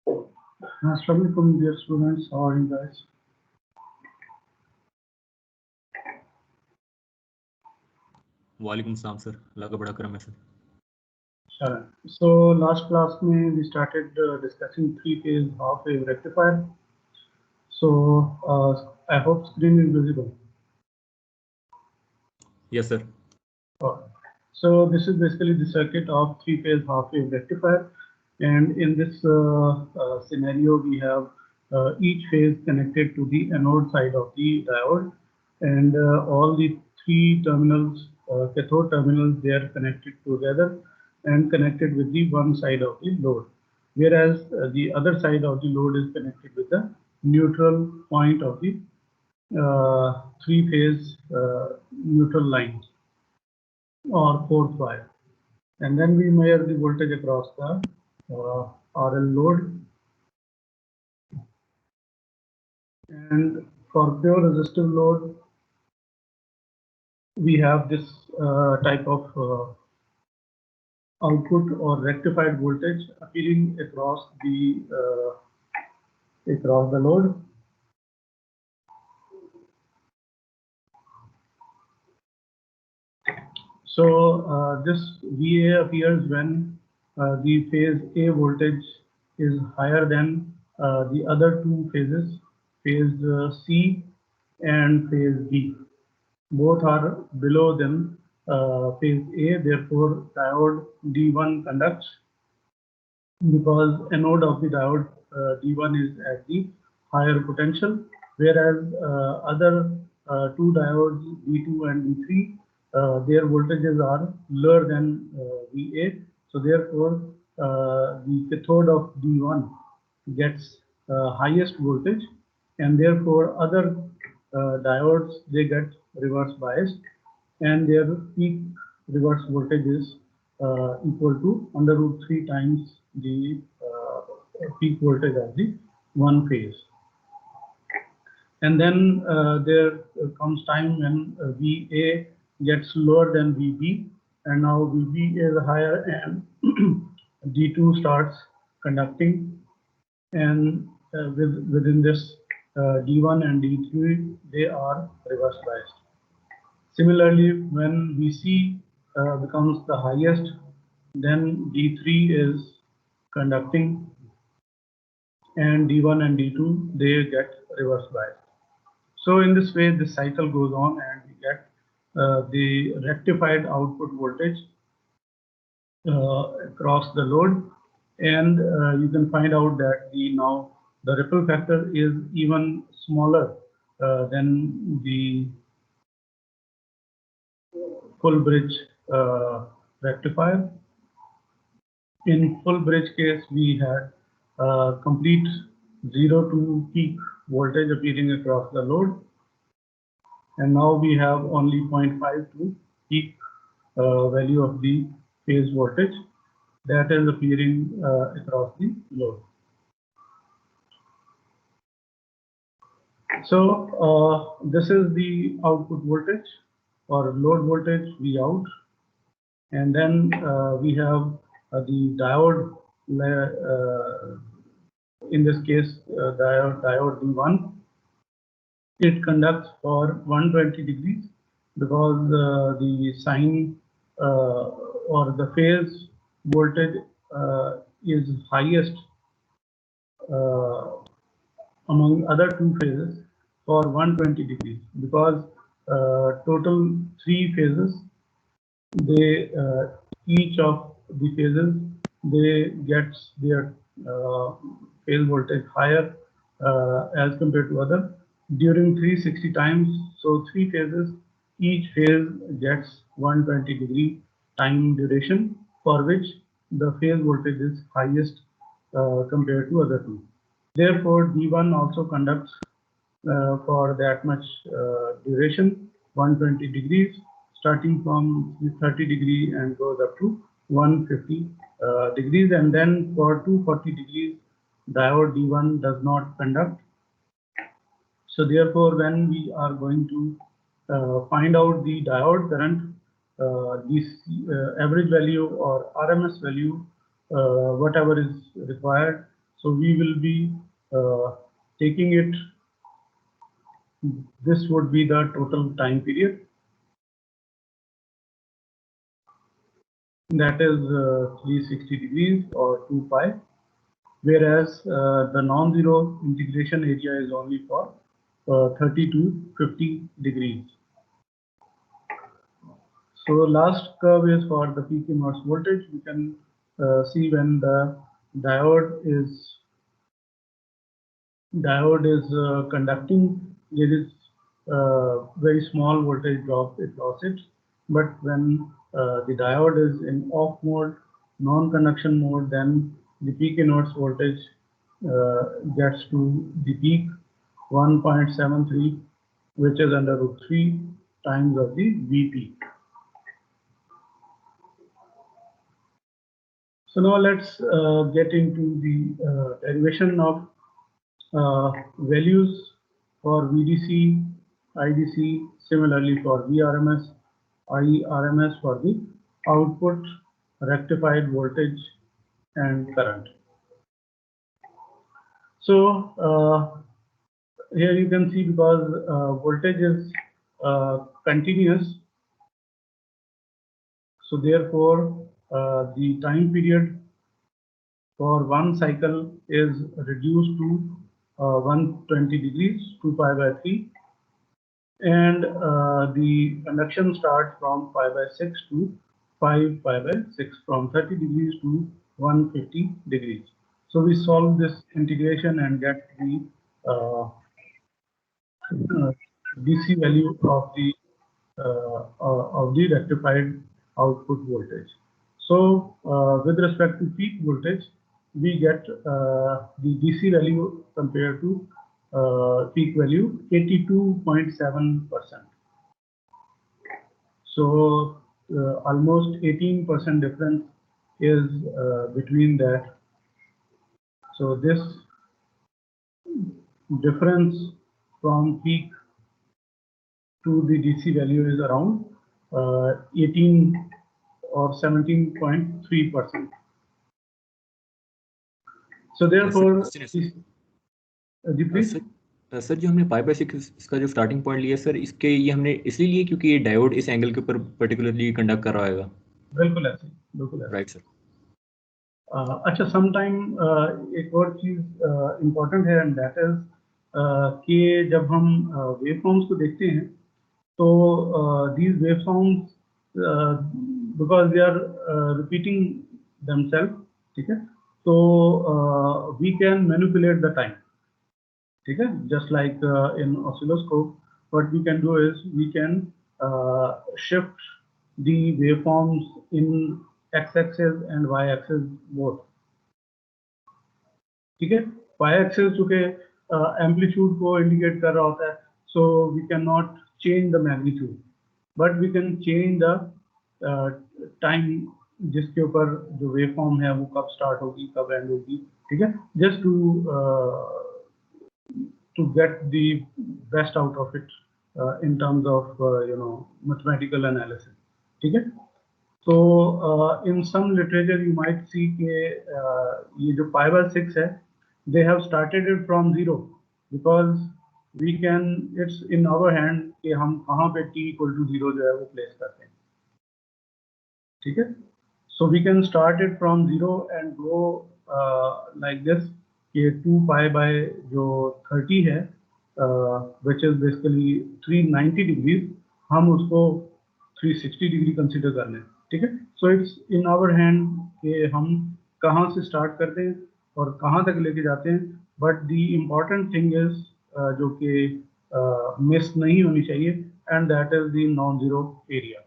Assalamu alaikum, dear students. How are you guys? वालेकुम सलाम sir, अल्लाह का बड़ा करम है sir. So last class we started discussing three-phase half-wave rectifier. So I hope screen is visible. Yes sir. So this is basically the circuit of three-phase half-wave rectifier, and in this scenario we have each phase connected to the anode side of the diode, and all the three terminals, cathode terminals, they are connected together and connected with the one side of the load, whereas the other side of the load is connected with the neutral point of the three-phase neutral line or fourth wire, and then we measure the voltage across the RL load. And for pure resistive load, we have this type of output or rectified voltage appearing across the load. So this VA appears when the phase A voltage is higher than the other two phases, phase C and phase B. Both are below than phase A, therefore diode D1 conducts, because anode of the diode D1 is at the higher potential, whereas other two diodes D2 and D3, their voltages are lower than VA. So therefore the cathode of D1 gets highest voltage, and therefore other diodes, they get reverse biased, and their peak reverse voltage is equal to under root 3 times the peak voltage of the one phase. And then there comes time when VA gets lower than VB, and now VB is higher and D2 starts conducting, and within this D1 and D3, they are reverse biased. Similarly, when VC becomes the highest, then D3 is conducting, and D1 and D2, they get reverse biased. So in this way, the cycle goes on, and we get the rectified output voltage across the load, and you can find out that now the ripple factor is even smaller than the full bridge rectifier. In full bridge case, we had complete 0 to peak voltage appearing across the load, and now we have only 0.5 to peak value of the phase voltage that is appearing across the load. So this is the output voltage or load voltage V out, and then we have the diode, in this case diode D1. It conducts for 120 degrees because the sign or the phase voltage is highest among other two phases for 120 degrees, because total three phases, they each of the phases, they gets their phase voltage higher as compared to other during 360 times. So three phases, each phase gets 120 degree time duration, for which the phase voltage is highest compared to other two. Therefore D1 also conducts for that much duration, 120 degrees, starting from 30 degree and goes up to 150 degrees, and then for 240 degrees diode D1 does not conduct. So therefore when we are going to find out the diode current, this average value or RMS value, whatever is required, So we will be taking it. This would be the total time period. That is 360 degrees or 2 pi, whereas the non-zero integration area is only for 30 to 50 degrees. So last curve is for the peak inverse voltage. We can see when the diode is conducting, there is very small voltage drop across it. But when the diode is in off mode, non-conduction mode, then the peak inverse voltage gets to the peak 1.73, which is under root 3 times of the V peak. So now let's get into the derivation of values for VDC, IDC, similarly for VRMS, IRMS for the output, rectified voltage and current. So here you can see, because voltage is continuous, so therefore the time period for one cycle is reduced to 120 degrees, 2 pi by 3, and the conduction starts from pi by 6 to 5 pi by 6, from 30 degrees to 150 degrees. So we solve this integration and get the DC value of the rectified output voltage. So with respect to peak voltage, we get the DC value compared to peak value 82.7%. So almost 18% difference is between that. So this difference from peak to the DC value is around 18 or 17.3%. So therefore, sir जो हमने pi by 6 इसका जो starting point लिया sir, इसके ये हमने इसलिए लिए क्योंकि ये डायोड इस एंगल के ऊपर पर्टिकुलरली कंडक्ट कर रहा होगा. बिल्कुल ऐसे, बिल्कुल ऐसे. Right sir. अच्छा, समटाइम एक और चीज इम्पोर्टेंट है, एंड दैट इज कि जब हम वेवफॉर्म्स को देखते हैं तो these waveforms because they are repeating themselves, ठीक है, तो we can manipulate the time, ठीक है, just like in oscilloscope. What we can do is we can shift the waveforms in x-axis and y-axis both, ठीक है. y-axis चूंकि amplitude को indicate कर रहा होता है, so we can not change the magnitude, but we can change the time जिसके ऊपर जो वेवफॉर्म है वो कब स्टार्ट होगी, कब एंड होगी, ठीक है, just to get the best out of it in terms of mathematical analysis, ठीक है. So in some literature you might see कि ये जो pi by 6 है, they have started it from 0, because we can, it's in our hand कि हम कहाँ पे t equal to 0 जो है वो place करते हैं, ठीक है. So we can start it from 0 and go like this कि 2 pi by जो 30 है, which is basically 390 degrees, हम उसको 360 डिग्री कंसिडर कर लें, ठीक है. So it's in our hand कि हम कहाँ से स्टार्ट करते हैं और कहाँ तक लेके जाते हैं. But the important thing is जो कि मिस नहीं होनी चाहिए, and that is the non zero area.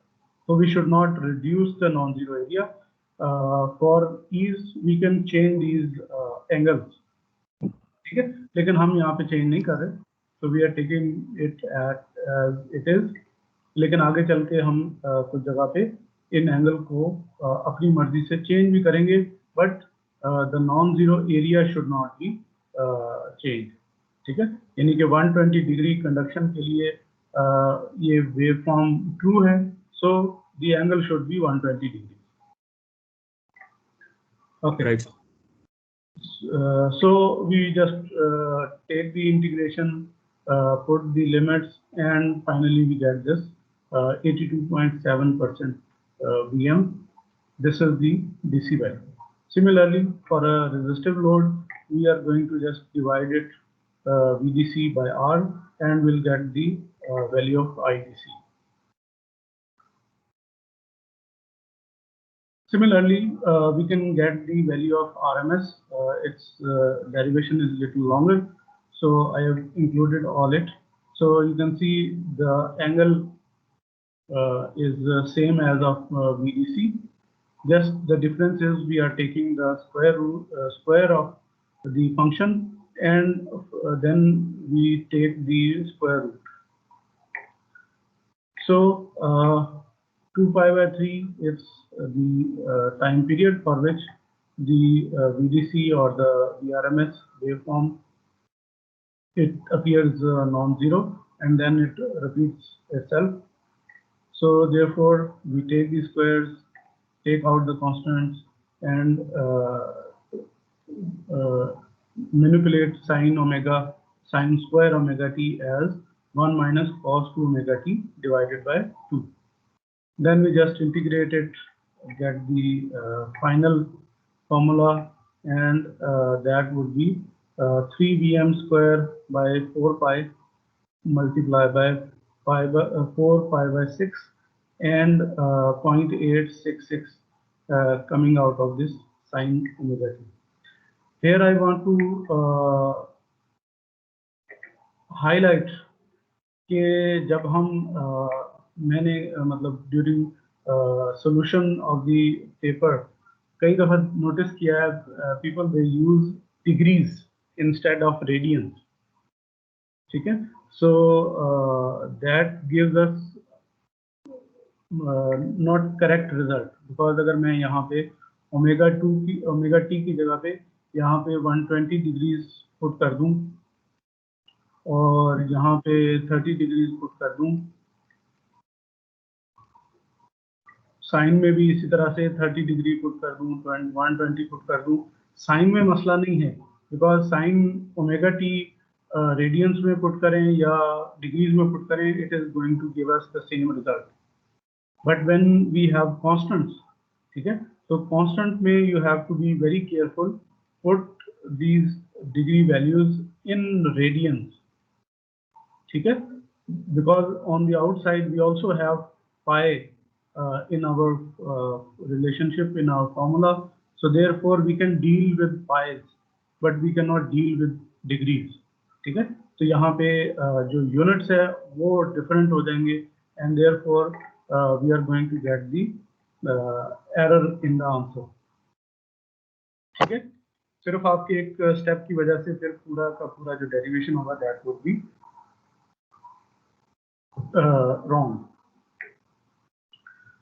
So we should not reduce the non zero area. For ease we can change these angles, ठीक है, लेकिन हम यहाँ पे चेंज नहीं कर रहे. So we are taking it at it is, लेकिन आगे चल के हम कुछ जगह पे इन एंगल को अपनी मर्जी से चेंज भी करेंगे, but the non zero area should not be change, ठीक है. यानी कि 120 डिग्री कंडक्शन के लिए ये वेव फॉर्म ट्रू है, so the angle should be 120 degree. Okay, right. So we just take the integration, put the limits, and finally we get this 82.7% VM. This is the DC value. Similarly, for a resistive load, we are going to just divide it VDC by R and we'll get the value of IDC. Similarly, we can get the value of RMS. Its derivation is a little longer, so I have included all it. So you can see the angle is the same as of VDC. Just the difference is we are taking the square of the function, and then we take the square root. So 2 pi by 3 is the time period for which the VDC or the RMS waveform, it appears non-zero and then it repeats itself. So therefore we take the squares, take out the constants, and manipulate sine square omega t as 1 minus cos 2 omega t divided by 2. Then we just integrate it, get the final formula, and that would be 3 Vm square by 4 pi multiplied by 4 pi by 6 and 0.866 coming out of this sine omega t. Here I want to highlight कि जब हम मैंने मतलब during solution of the paper कई दफ़ा notice किया है people they use degrees instead of radians, ठीक है. So that gives us not correct result, because अगर मैं यहाँ पे ओमेगा टी की जगह पे यहाँ पे 120 डिग्रीज पुट कर दूँ और यहाँ पे 30 डिग्रीज पुट कर दूँ, साइन में भी इसी तरह से 30 डिग्री पुट कर दूँ, 120 पुट कर दूँ, साइन में मसला नहीं है, because sine omega t radians में पुट करें या डिग्रीज में पुट करें, it is going to give us the same result. But when we have constants, ठीक है, तो कांस्टेंट में you have to be very careful, put these degree values in radians, ठीक है, because on the outside we also have pi in our relationship, in our formula, so therefore we can deal with pi's but we cannot deal with degrees, ठीक है. तो यहाँ पे जो units है वो different हो जाएंगे and therefore we are going to get the error in the answer, ठीक है. सिर्फ आपके एक स्टेप की वजह से फिर पूरा का पूरा जो डेरिवेशन होगा that would be wrong.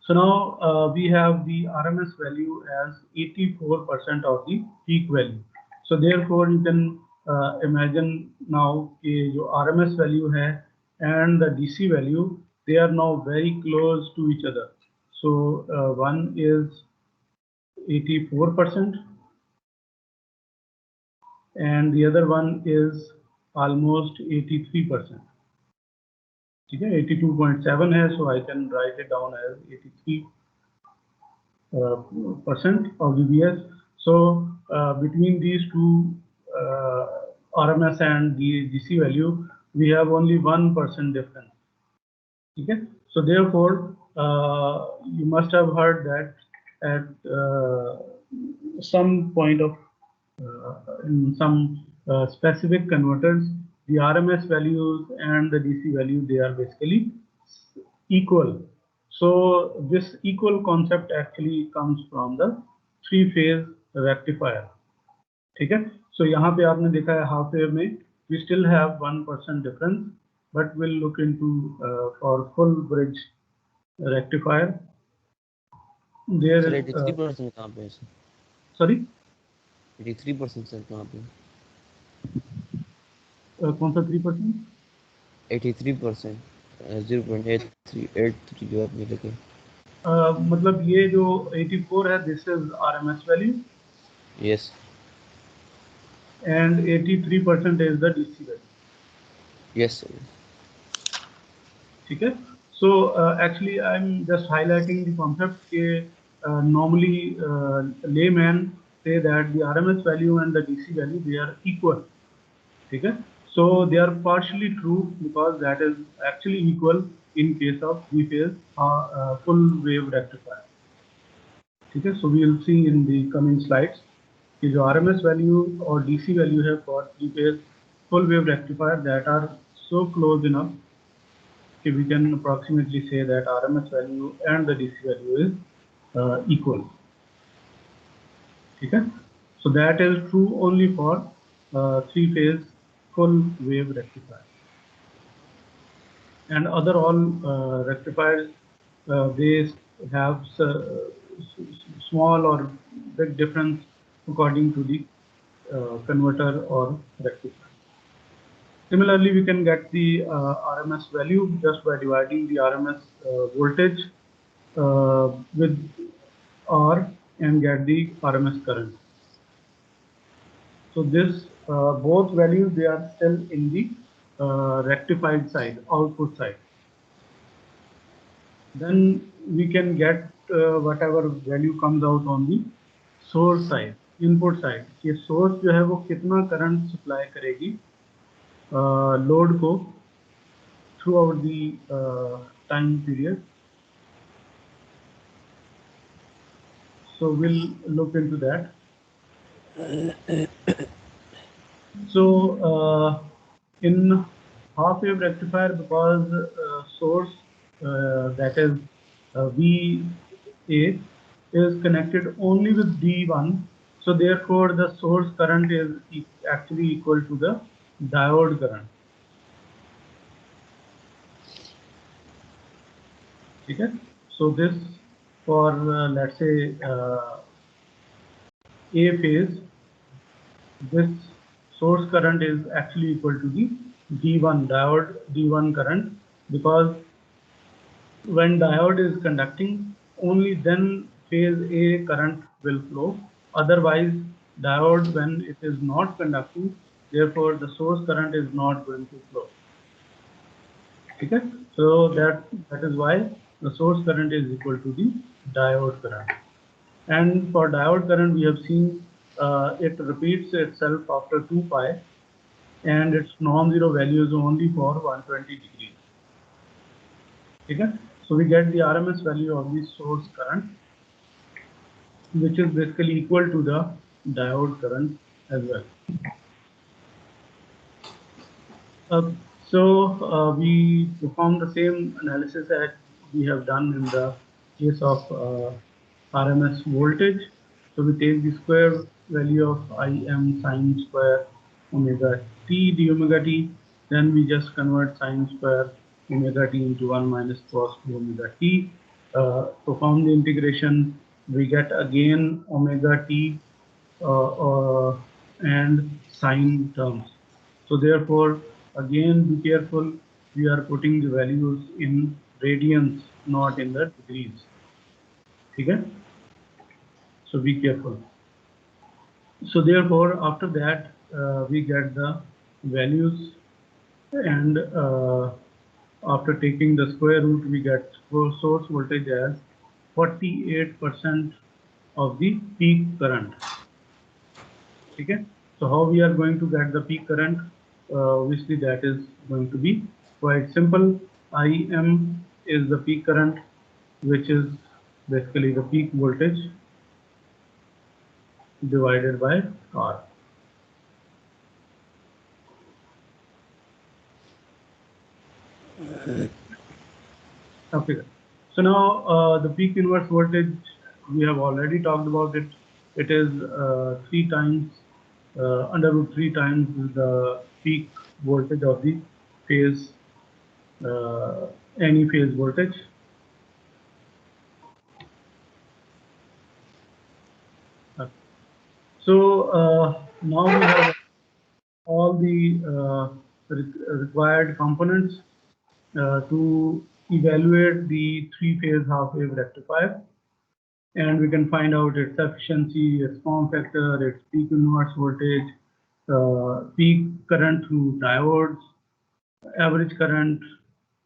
So now we have the RMS value as 84% of the peak value. So therefore you can imagine now कि जो RMS value है and the DC value, they are now very close to each other. So one is 84% and the other one is almost 83%. ठीक है, 82.7 है, so I can write it down as 83% of VBS. So between these two RMS and the DC value, we have only 1% difference. ठीक है, so therefore you must have heard that at some point of in some specific converters, the RMS values and the DC value, they are basically equal. So this equal concept actually comes from the 3-phase rectifier, ठीक है. So यहाँ पे आपने देखा है half wave में we still have 1% difference, but we'll look into for full bridge rectifier. There is 83% कहाँ पे है? Sorry, 83% सर कहाँ पे? कौन सा 3%? 83% 0.8383 जो आपने लिखे. मतलब ये जो 84 है, this is RMS value. Yes. and 83% is the DC value. Yes, sir. Okay. So actually, I'm just highlighting the concept. Normally, layman say that the RMS value and the DC value, they are equal. Okay. So they are partially true because that is actually equal in case of three-phase full wave rectifier. Okay. So we will see in the coming slides कि जो RMS value और DC value है for three-phase full wave rectifier that are so close enough that we can approximately say that RMS value and the DC value is equal. Okay. So that is true only for three-phase full wave rectifier. And other all rectifiers, they have small or big difference according to the converter or rectifier. Similarly, we can get the RMS value just by dividing the RMS voltage with R and get the RMS current. So this both values, they are still in the rectified side, output side. Then we can get whatever value comes out on the source side, input side. कि source जो है वो कितना current supply करेगी load को throughout the time period. So we'll look into that. So in half wave rectifier, because source that is VA is connected only with D1, so therefore the source current is actually equal to the diode current. Okay. So this for let's say A phase, this source current is actually equal to the D1 diode D1 current, because when diode is conducting, only then phase A current will flow. Otherwise, diode, when it is not conducting, therefore the source current is not going to flow. Okay. So that is why the source current is equal to the diode current. And for diode current, we have seen it repeats itself after 2 pi, and its non-zero value is only for 120 degrees. Okay. So we get the RMS value of the source current, which is basically equal to the diode current as well. So we perform the same analysis that we have done in the case of RMS voltage. So we take the square value of Im sine square omega t d omega t. Then we just convert sine square omega t into 1 minus cos omega t. Perform the integration. We get again omega t and sine terms. So therefore, again be careful, we are putting the values in radians, not in the degrees. Okay? So be careful. So therefore, after that, we get the values, and after taking the square root, we get source voltage as 48% of the peak current. Okay? So how we are going to get the peak current? Obviously, that is going to be quite simple. Im is the peak current, which is basically the peak voltage divided by R. Okay. So now the peak inverse voltage, we have already talked about it. It is 3 times under root 3 times the peak voltage of the phase, any phase voltage. Okay. So now we have all the required components to evaluate the 3-phase half-wave rectifier, and we can find out its efficiency, its form factor, its peak inverse voltage, peak current through diodes, average current,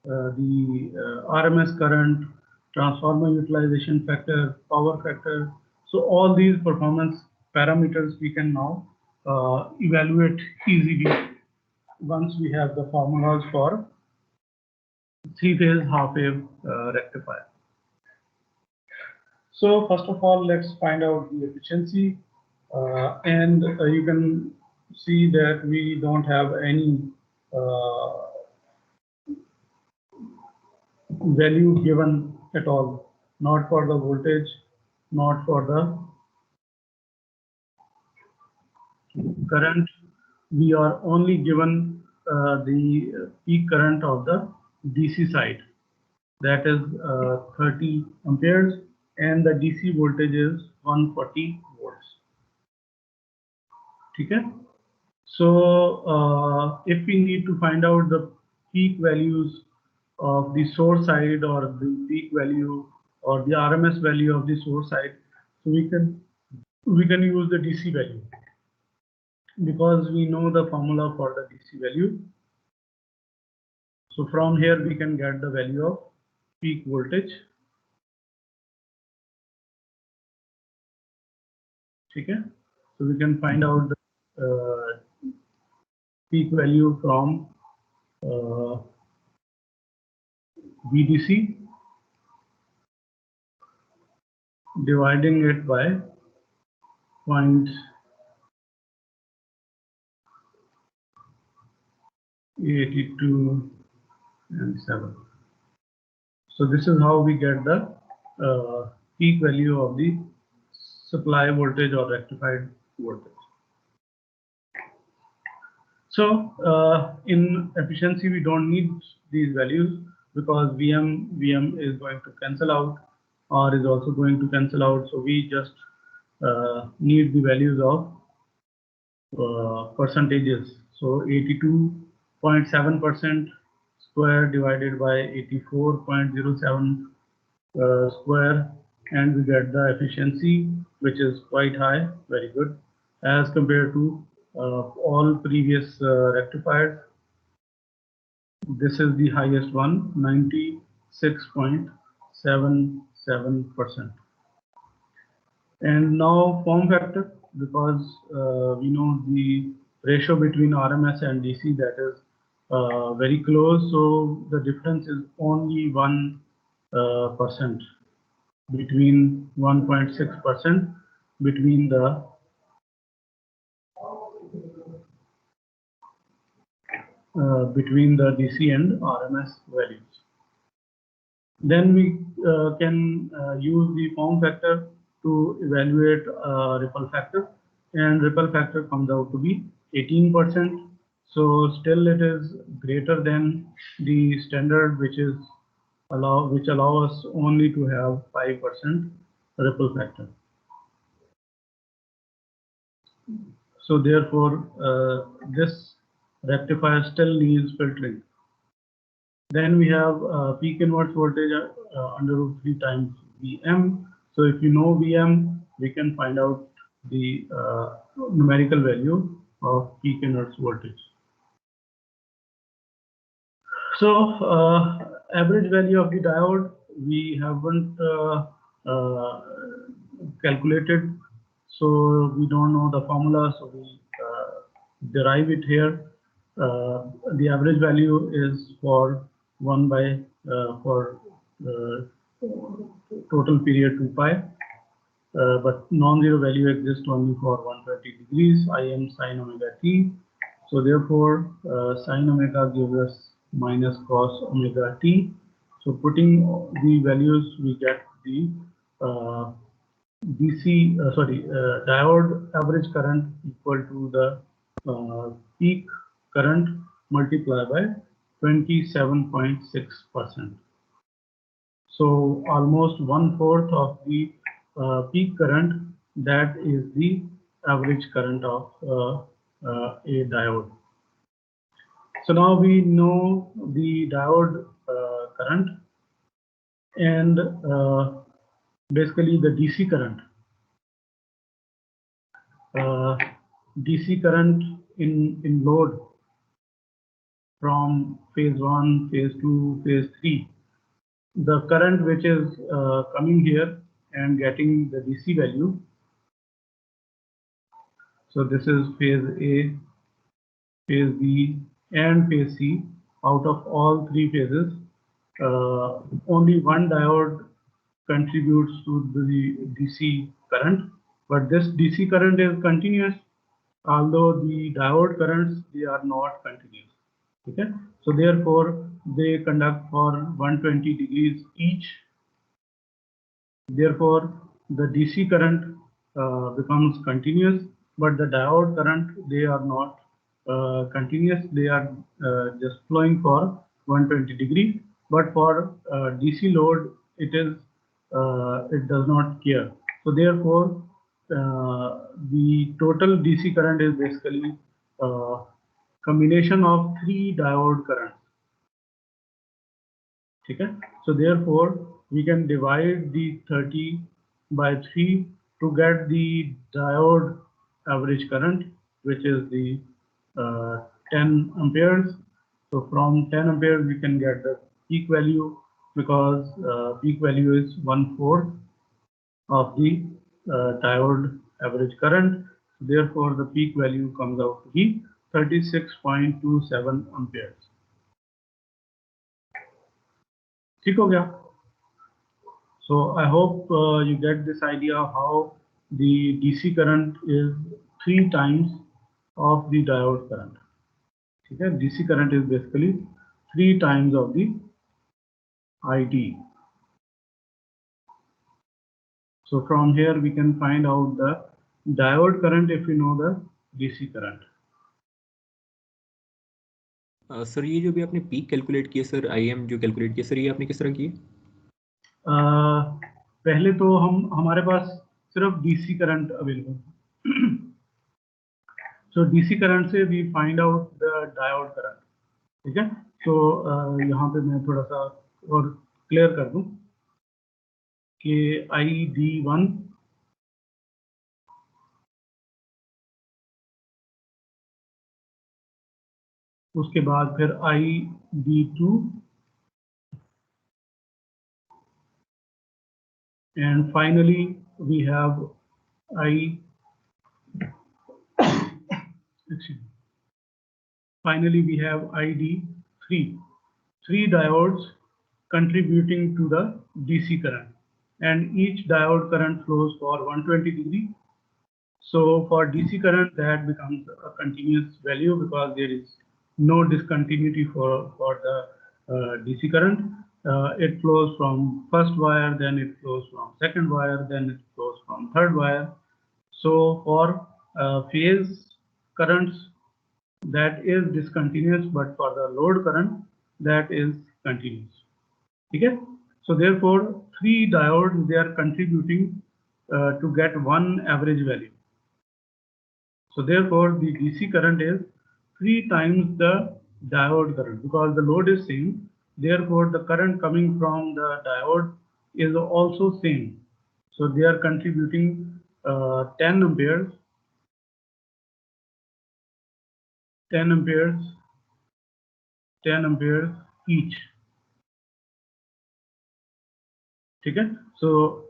the RMS current, transformer utilization factor, power factor. So all these performance parameters we can now evaluate easily once we have the formulas for three-phase half-wave rectifier. So first of all, let's find out the efficiency, and you can see that we don't have any value given at all, not for the voltage, not for the current. We are only given the peak current of the DC side, that is 30 amperes, and the DC voltage is 140 volts. Okay. So if we need to find out the peak values of the source side, or the peak value or the RMS value of the source side, so we can use the DC value, because we know the formula for the DC value. So from here we can get the value of peak voltage. Okay. So we can find out the peak value from VDC, dividing it by 0.82 and 7. So this is how we get the peak value of the supply voltage or rectified voltage. So in efficiency we don't need these values, because VM is going to cancel out, or is also going to cancel out. So we just need the values of percentages. So 82.7% square divided by 84.07 square, and we get the efficiency, which is quite high, very good, as compared to all previous rectifiers. This is the highest one, 96.77%. And now form factor, because we know the ratio between RMS and DC, that is very close, so the difference is only 1%, between 1.6% between the DC and RMS values. Then we can use the form factor to evaluate ripple factor, and ripple factor comes out to be 18%. So still it is greater than the standard, which allow us only to have 5% ripple factor. So therefore this rectifier still needs filtering. Then we have peak inverse voltage under root 3 times Vm. So if you know Vm, we can find out the numerical value of peak inverse voltage. So average value of the diode we haven't calculated, so we don't know the formula, so we derive it here. The average value is for 1 by for total period 2 pi, but non-zero value exists only for 120 degrees, Im sin omega t. So therefore sin omega gives us minus cos omega t. So putting the values, we get the diode average current equal to the peak current multiplied by 27.6%. So almost 1/4 of the peak current, that is the average current of a diode. So now we know the diode current, and basically the DC current in load from phase 1, phase 2, phase 3, the current which is coming here and getting the DC value. So this is phase A, phase B and phase C. Out of all three phases, only one diode contributes to the DC current, but this DC current is continuous, although the diode currents, they are not continuous. Okay, so therefore they conduct for 120 degrees each. Therefore the DC current becomes continuous, but the diode current, they are not continuous, they are just flowing for 120 degrees. But for DC load, it does not care. So therefore the total DC current is basically combination of three diode currents. Okay, so therefore we can divide the 30 by 3 to get the diode average current, which is the 10 amperes. So from 10 amperes we can get the peak value, because peak value is 1/4 of the diode average current. Therefore the peak value comes out to be 36.27 amperes. ठीक हो गया? So I hope you get this idea how the DC current is 3 times of the diode current. Okay, DC current is basically 3 times of the ID. So from here we can find out the diode current if we know the DC current. Sir ये जो भी आपने peak calculate किया sir, IM जो calculate किया sir, ये आपने किस तरह किया? पहले तो हमारे पास सिर्फ DC current available, so DC current से we find out the diode current. ठीक है, तो यहाँ पे मैं थोड़ा सा और क्लियर कर दूं कि ID1 उसके बाद फिर ID2 and finally we have ID3. Three diodes contributing to the DC current, and each diode current flows for 120 degrees. So for DC current, that becomes a continuous value because there is no discontinuity for the DC current. It flows from first wire, then it flows from second wire, then it flows from third wire. So for phase currents, that is discontinuous, but for the load current, that is continuous. Okay, so therefore three diodes, they are contributing to get one average value. So therefore the DC current is 3 times the diode current, because the load is same. Therefore the current coming from the diode is also same. So they are contributing 10 amperes each. Okay, so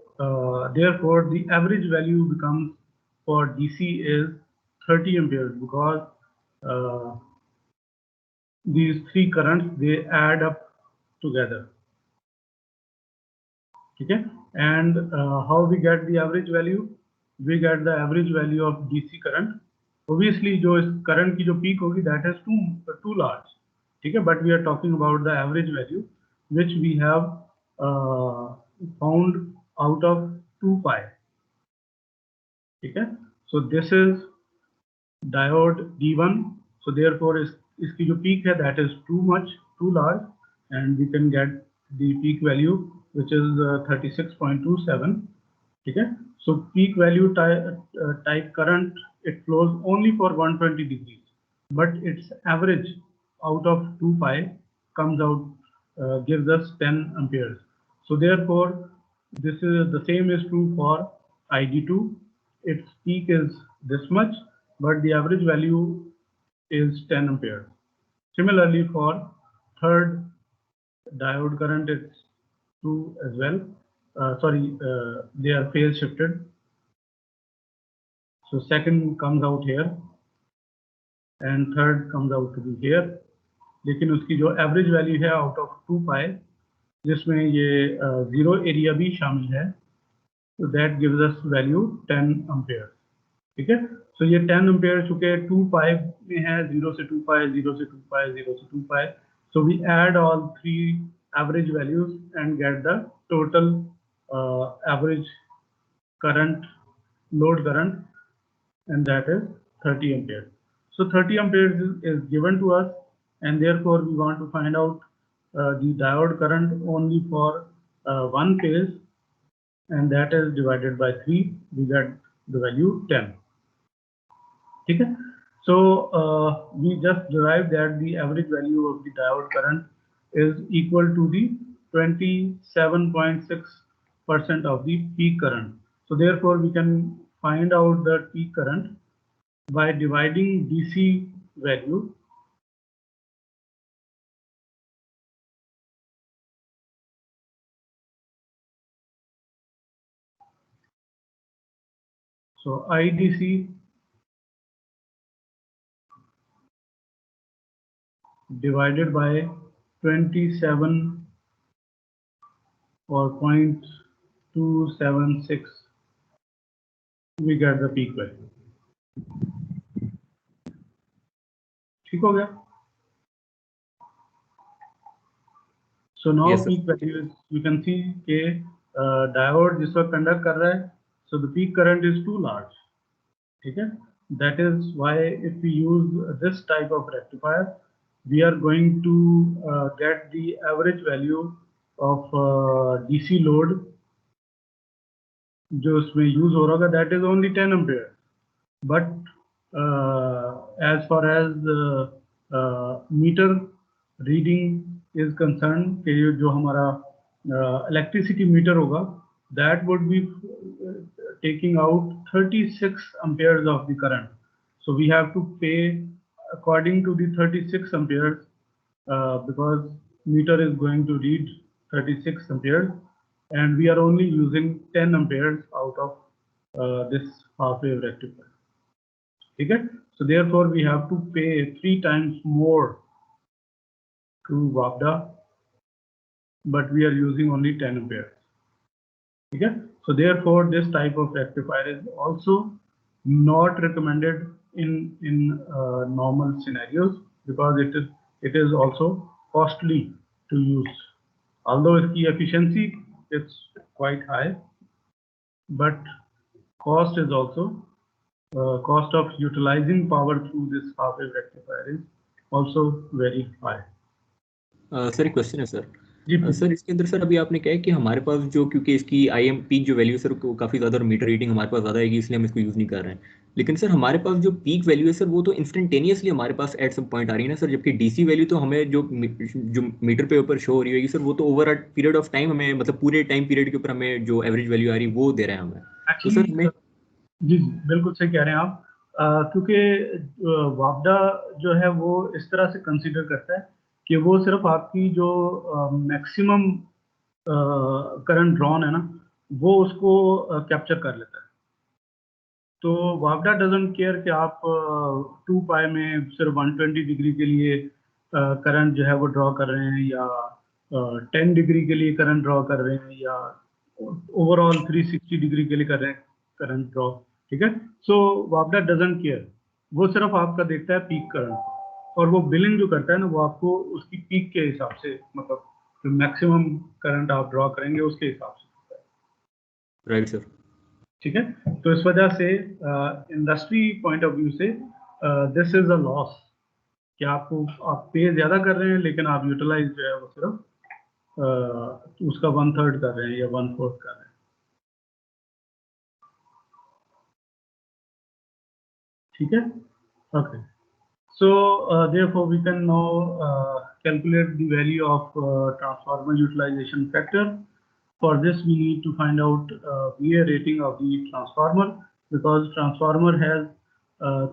therefore the average value becomes for DC is 30 amperes, because these three currents, they add up together. Okay, and how we get the average value? We get the average value of DC current. Obviously जो इस current की जो peak होगी, that is too large. ठीक है, but we are talking about the average value which we have found out of 2 pi. ठीक है, so this is diode D1. So therefore इसकी जो peak है, that is too large, and we can get the peak value which is 36.27. Okay, so peak value type current, it flows only for 120 degrees, but its average out of 2 pi comes out, gives us 10 amperes. So therefore this is the same is true for ID2. Its peak is this much, but the average value is 10 amperes. Similarly, for third diode current, it's 2 as well. They are phase shifted. So second comes out here and third comes out to be here. लेकिन उसकी जो average value है out of 2 पाई, जिसमें ये zero area भी शामिल है, तो that gives us value 10 ampere. ठीक है, सो ये 10 एम्पेयर चूंकि 2 पाई में है, 0 से 2 पाई, 0 से 2 पाई, 0 से 2 pi, so we add all 3 average values and get the total average current, load current, and that is 30 amperes. So 30 amperes is given to us, and therefore we want to find out the diode current only for one phase, and that is divided by 3. We get the value 10. Okay, so we just derived that the average value of the diode current is equal to the 27.6% of the peak current. So therefore we can find out the peak current by dividing DC value so IDC divided by 27 or 0.276, we get the peak value. ठीक हो गया? So now Yes, sir. peak value is, you can see कि diode जिस वक्त conduct कर रहा है, so the peak current is too large. ठीक है? That is why if we use this type of rectifier, we are going to get the average value of DC load जो उसमें use हो रहा होगा, that is only 10 ampere. But as far as meter reading is concerned, कि जो हमारा electricity meter होगा, that would be taking out 36 amperes of the current. So we have to pay according to the 36 amperes because meter is going to read 36 amperes, and we are only using 10 amperes out of this half wave rectifier. Okay, so therefore we have to pay 3 times more to WAPDA, but we are using only 10 amperes. Okay, so therefore this type of rectifier is also not recommended in normal scenarios because it is also costly to use. Although its efficiency is quite high, but cost is also cost of utilizing power through this half wave rectifier is also very high. Sir एक question है sir. जी please. Sir इसके अंदर sir अभी आपने कहा है कि हमारे पास जो, क्योंकि इसकी IM पीक जो वैल्यू सर काफ़ी ज़्यादा और मीटर रीडिंग हमारे पास ज़्यादा आएगी, इसलिए हम इसको यूज़ नहीं कर रहे हैं. लेकिन सर हमारे पास जो पीक वैल्यू है सर वो तो इंस्टेंटेनियसली हमारे पास एट सब पॉइंट आ रही है ना सर, जबकि DC वैल्यू तो हमें जो मीटर पे ऊपर शो हो रही होगी सर वो तो over a period of time हमें, मतलब पूरे टाइम पीरियड के ऊपर हमें जो एवरेज वैल्यू आ रही है वो दे रहे हैं हमें. तो सर हमें जी बिल्कुल सही कह रहे हैं आप, क्योंकि वापडा जो है वो इस तरह से कंसीडर करता है कि वो सिर्फ आपकी जो मैक्सिमम करंट ड्रॉन है ना वो उसको कैप्चर कर लेता है. तो वापडा डजंट केयर कि आप 2 पाई में सिर्फ 120 डिग्री के लिए करंट जो है वो ड्रॉ कर रहे हैं या 10 डिग्री के लिए करंट ड्रॉ कर रहे हैं या ओवरऑल 360 डिग्री के लिए कर रहे हैं करंट ड्रॉ. ठीक है, सो वापडा डजंट केयर, वो सिर्फ आपका देखता है पीक करंट, और वो बिलिंग जो करता है ना वो आपको उसकी पीक के हिसाब से, मतलब जो मैक्सिमम करंट आप ड्रॉ करेंगे उसके हिसाब से. Right sir. ठीक है, तो इस वजह से इंडस्ट्री पॉइंट ऑफ व्यू से दिस इज अ लॉस कि आप पे ज्यादा कर रहे हैं लेकिन आप यूटिलाइज जो है वो सिर्फ उसका 1/3 कर रहे हैं या 1/4 कर रहे हैं. ठीक है, okay. So therefore we can now calculate the value of transformer utilization factor. For this we need to find out VA rating of the transformer, because transformer has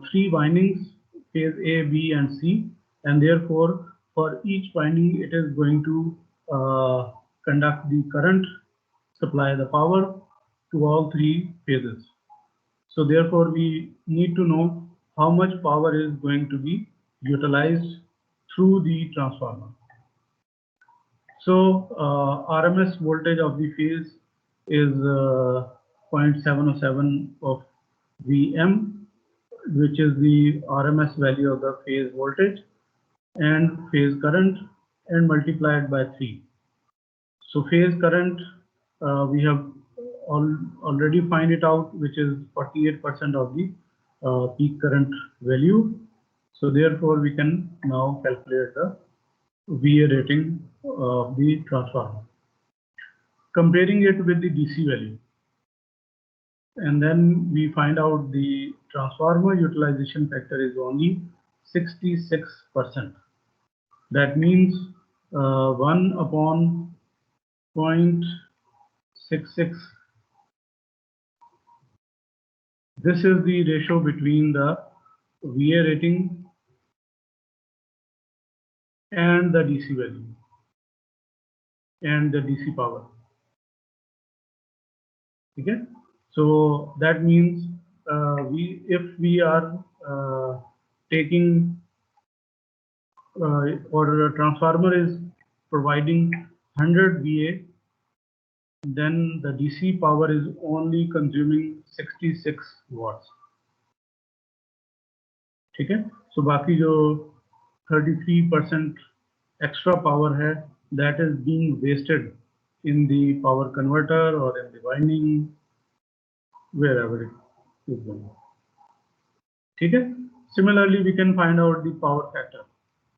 3 windings phase A, B, and C, and therefore for each winding it is going to conduct the current, supply the power to all three phases. So therefore we need to know how much power is going to be utilized through the transformer. So RMS voltage of the phase is 0.707 of Vm, which is the RMS value of the phase voltage and phase current, and multiplied by 3. So phase current we have already find it out, which is 48% of the peak current value. So therefore we can now calculate the VA rating of the transformer, comparing it with the DC value, and then we find out the transformer utilization factor is only 66%. That means 1 upon 0.66. This is the ratio between the VA rating and the DC value and the DC power. Okay, so that means if we are taking or a transformer is providing 100 VA, then the DC power is only consuming 66 watts. ठीक है, so बाकी जो 33% extra power है, that is being wasted in the power converter or in the winding, wherever it is going. ठीक है. Similarly, we can find out the power factor,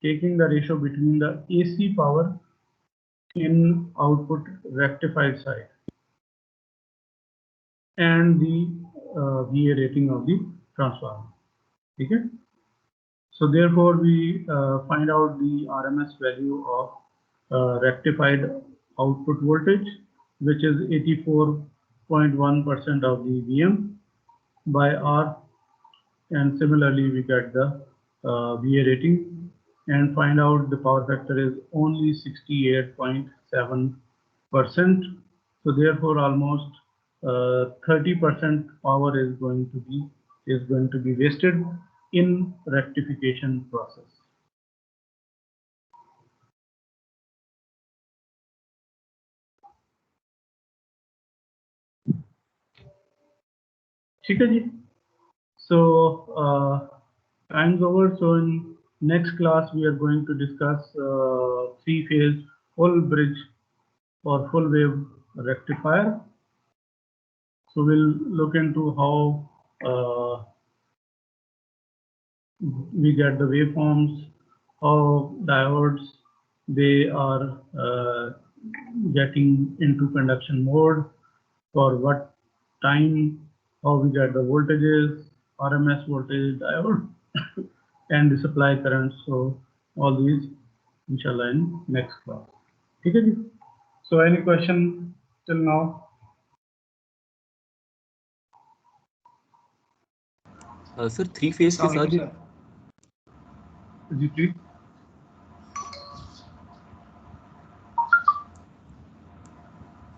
taking the ratio between the AC power in output rectified side and the VA rating of the transformer. Okay, so therefore we find out the RMS value of rectified output voltage, which is 84.1% of the Vm by R, and similarly we get the VA rating and find out the power factor is only 68.7%. So therefore almost 30% power is going to be wasted in rectification process. ठीक है जी. So time's over. So in next class we are going to discuss three-phase full bridge or full wave rectifier. So we'll look into how we get the waveforms, how diodes they are getting into conduction mode, for what time, how we get the voltages, RMS voltage, diode, and the supply current. So all these inshallah in next class. Okay. So any question till now? Sir three phase के साथ जी please.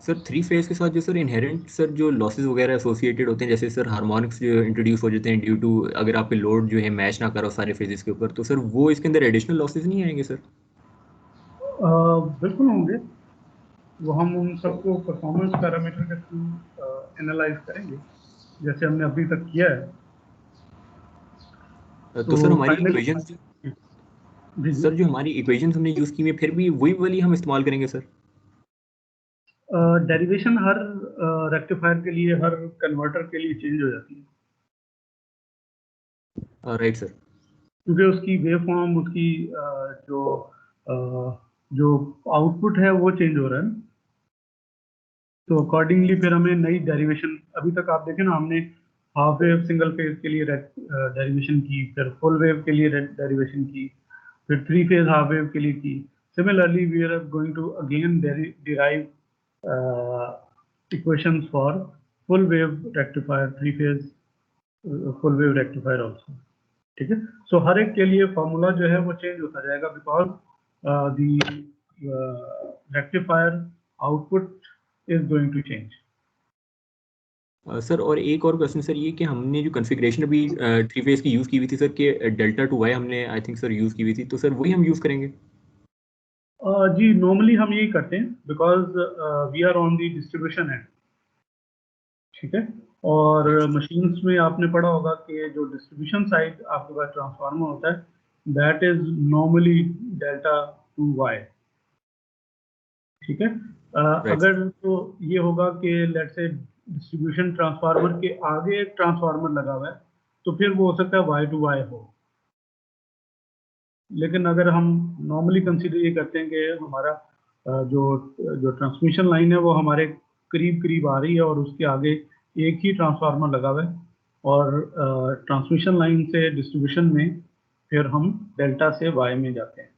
Sir three phase के साथ जो sir inherent sir जो losses वगैरह associated होते हैं, जैसे सर हार्मोनिक्स जो इंट्रोड्यूस हो जाते हैं ड्यू टू अगर आपके लोड जो है मैच ना करो सारे फेजेस के ऊपर, तो सर वो इसके अंदर एडिशनल लॉसेस नहीं आएंगे सर? बिल्कुल होंगे. वो हम उन सबको परफॉर्मेंस पैरामीटर के थ्रू एनालाइज करेंगे, जैसे हमने अभी तक किया है. तो सर हमारी इक्वेशंस सर जो हमारी इक्वेशंस हमने यूज की है फिर भी वही वाली हम इस्तेमाल करेंगे सर? डेरिवेशन हर रेक्टिफायर के लिए, हर कन्वर्टर के लिए चेंज हो जाती है. Right sir. क्योंकि उसकी वेवफॉर्म, उसकी जो आउटपुट है वो चेंज हो रहा है. तो अकॉर्डिंगली फिर हमें नई डेरिवेशन, अभी तक आप देखें ना, हमने हाफ वेव सिंगल फेज के लिए डेरिवेशन की, फिर फुल वेव के लिए डेरिवेशन की, फिर थ्री फेज हाफ वेव के लिए की. Similarly we are going to again derive equations for full wave rectifier, three phase full wave rectifier also. ठीक है। सो हर एक के लिए फॉर्मूला जो है वो चेंज होता जाएगा because the rectifier output is going to change. Sir और एक और क्वेश्चन सर, ये कि हमने जो कॉन्फ़िगरेशन अभी 3 फेज की यूज़ की हुई थी सर, कि डेल्टा टू वाई हमने आई थिंक सर यूज़ की हुई थी, तो सर वही हम यूज़ करेंगे? जी नॉर्मली हम यही करते हैं because we are on the distribution end, ठीक है। और मशीन्स में आपने पढ़ा होगा कि जो डिस्ट्रीब्यूशन साइड आपके पास ट्रांसफार्मर होता है that is normally delta to Y, ठीक है। अगर तो ये होगा कि लेट्स से डिस्ट्रीब्यूशन ट्रांसफार्मर के आगे एक ट्रांसफार्मर लगा हुआ है तो फिर वो हो सकता है वाई टू वाई हो, लेकिन अगर हम नॉर्मली कंसीडर ये करते हैं कि हमारा जो जो ट्रांसमिशन लाइन है वो हमारे करीब करीब आ रही है और उसके आगे एक ही ट्रांसफार्मर लगा हुआ है और ट्रांसमिशन लाइन से डिस्ट्रीब्यूशन में फिर हम डेल्टा से वाई में जाते हैं,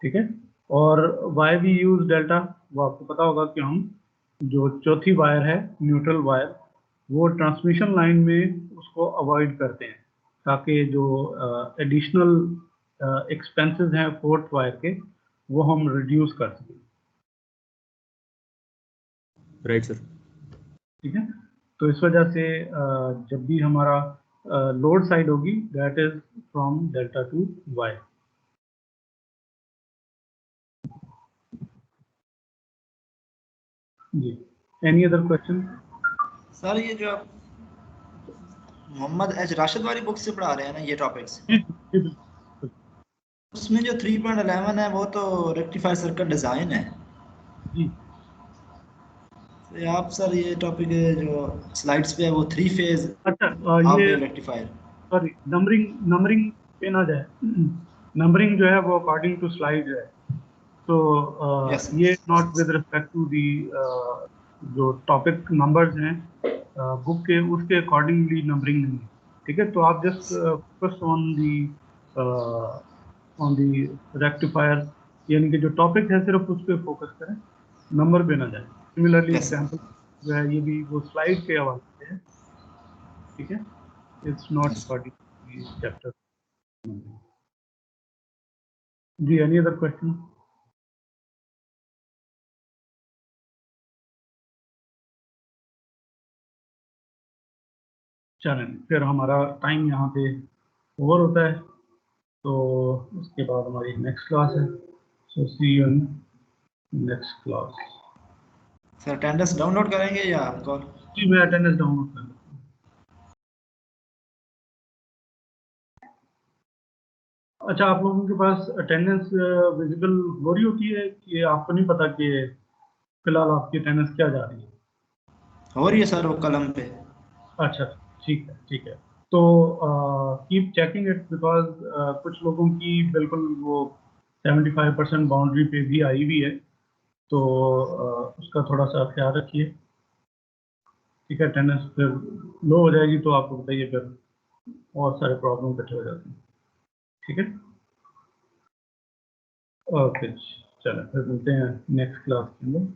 ठीक है। और वाई वी यूज डेल्टा, वो आपको पता होगा कि हम जो चौथी वायर है न्यूट्रल वायर वो ट्रांसमिशन लाइन में उसको अवॉइड करते हैं ताकि जो एडिशनल एक्सपेंसेस हैं फोर्थ वायर के वो हम रिड्यूस कर सकें, राइट सर। ठीक है। तो इस वजह से जब भी हमारा लोड साइड होगी that is from delta to Y. जी, एनी अदर क्वेश्चन? सर ये जो मोहम्मद एच राशिद वाली बुक से पढ़ा रहे हैं ना ये टॉपिक्स, उसमें जो 3.11 है वो तो रेक्टिफायर सर्किट डिजाइन है जी। तो आप सर ये टॉपिक जो स्लाइड्स पे है वो 3 फेज अच्छा हाफ ये वेव रेक्टिफायर, सॉरी नंबरिंग पे ना जाए, नंबरिंग जो है वो अकॉर्डिंग टू स्लाइड है, तो यस ये not with respect to the जो टॉपिक नंबर्स हैं बुक के उसके अकॉर्डिंगली नंबरिंग नहीं है, ठीक है। तो आप just focus on the rectifier, यानी कि जो टॉपिक है सिर्फ उस पर फोकस करें, नंबर पे ना जाए। सिमिलरली यस एग्जाम्पल जो है ये भी वो स्लाइड के हवाले से है, ठीक है। It's not according chapter. जी, एनी अदर क्वेश्चन? चलें, फिर हमारा टाइम यहाँ पे ओवर होता है, तो उसके बाद हमारी नेक्स्ट क्लास है। So see you in next class. Sir attendance download करेंगे या कॉल? जी मैं अटेंडेंस डाउनलोड कर लेता हूँ। अच्छा, आप लोगों के पास अटेंडेंस विजिबल हो रही होती है कि आपको नहीं पता कि फिलहाल आपकी अटेंडेंस क्या जा रही है? हो रही है सर वो कलम पे। अच्छा, ठीक है, ठीक है। तो कीप चेकिंग इट बिकॉज कुछ लोगों की बिल्कुल वो 75% बाउंड्री पे भी आई हुई है, तो उसका थोड़ा सा ख्याल रखिए, ठीक है। अटेंडेंस फिर लो हो जाएगी तो आपको बताइए, फिर और सारे प्रॉब्लम इकट्ठे हो जाते हैं, ठीक है। ओके, चलो फिर मिलते हैं नेक्स्ट क्लास के अंदर।